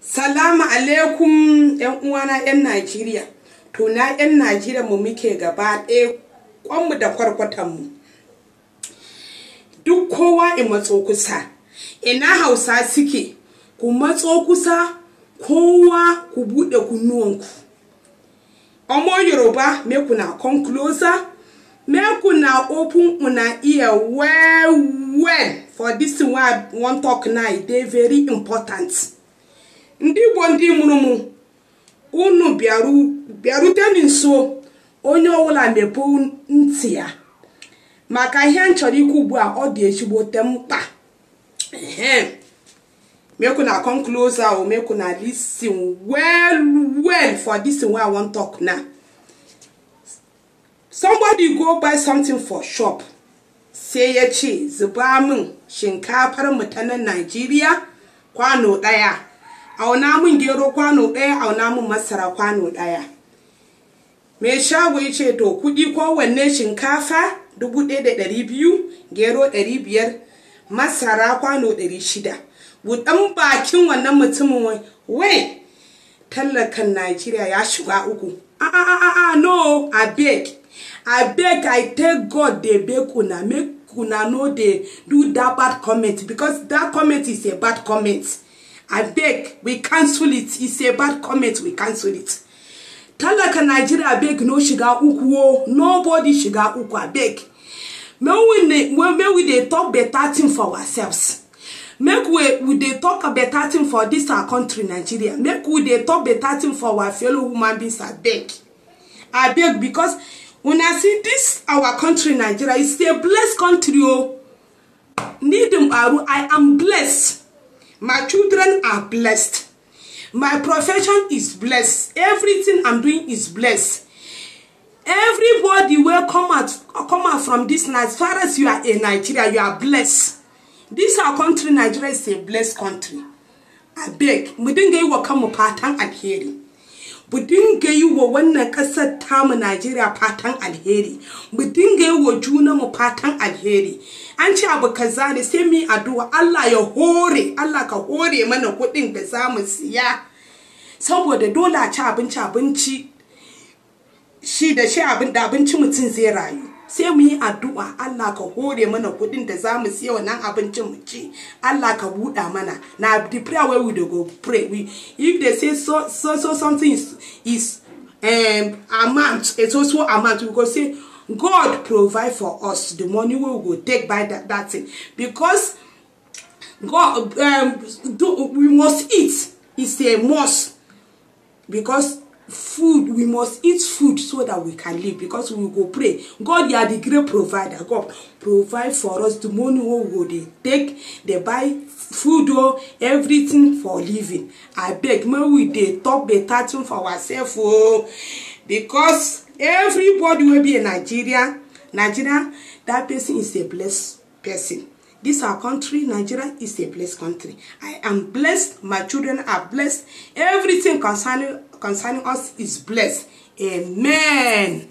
Salamu alaikum ‘yan uwana ‘yan Najeriya. To na ‘yan Najeriya mu muke gaba ɗaya kwanmu da kwarkwatanmu. Duk kowa in matso kusa. Ina Hausa suke, ku matso kusa, kowa ku buɗe kunnuwanku. Omo Yoruba, make una come closer. Make una open una ear well for this one I want talk now. They very important. Ndi bondi murumu unu biaru teni nso onye ọwụla mepe ntị ya maka ihe nchọrọ ikwu ugbu a ọ dị ezigbote mkpa. Make una come closer or make una listen well for this one I want talk now. Somebody go buy something for shop. Sai ya ce zuba min shinkafar mutanen Najeriya kwano daya. Auna mun gero kwano daya, auna mun masara kwano daya. Me shago yace to kudi kowanne shinkafa 1200, gero 500, masara kwano 600. Budan bakin wannan mutumin wai tallakan Najeriya ya shiga uku. No, I beg, I tell God they beg una, make una no dey do that bad comment, because that comment is a bad comment. I beg, we cancel it. It's a bad comment, we cancel it. Talaka Nigeria, I beg, no shiga uku. Nobody shiga uku, I beg. May we dey talk better thing for ourselves. Make we dey talk a better thing for this our country, Nigeria. Make we dey talk better thing for our fellow human beings, I beg. I beg, because when I see this our country, Nigeria, it's a blessed country. I am blessed. My children are blessed. My profession is blessed. Everything I'm doing is blessed. Everybody will come out from this night. As far as you are in Nigeria, you are blessed. This our country, Nigeria, is a blessed country. I beg, we didn't get you come patan alheri. We didn't get you when na kasa tamu Nigeria patan alheri. We didn't get you juna mo patan alheri. An ci abu kaza ne sai mi addu'a Allah ya hore, Allah ka hore mana kuɗin da zamu siya. Saboda dole a ci abinci shi da shi abinci mutum zai rayu. Sai mu yi addu'a Allah ka hore mana kuɗin da zamu siya wannan abincin mu ci. Allah ka buɗa mana. Na the prayer where we dey go pray. If they say so something is amount, it's also amount, we go say God provide for us the money we will take by that thing, because God we must eat. It's a must, because food, we must eat food so that we can live, because we will go pray. God, you are the great provider. God provide for us the money we will take, they buy food or everything for living. I beg, may we dey talk better thing for ourselves, because everybody will be in Nigeria, that person is a blessed person. This our country, Nigeria, is a blessed country. I am blessed, my children are blessed, everything concerning us is blessed. Amen.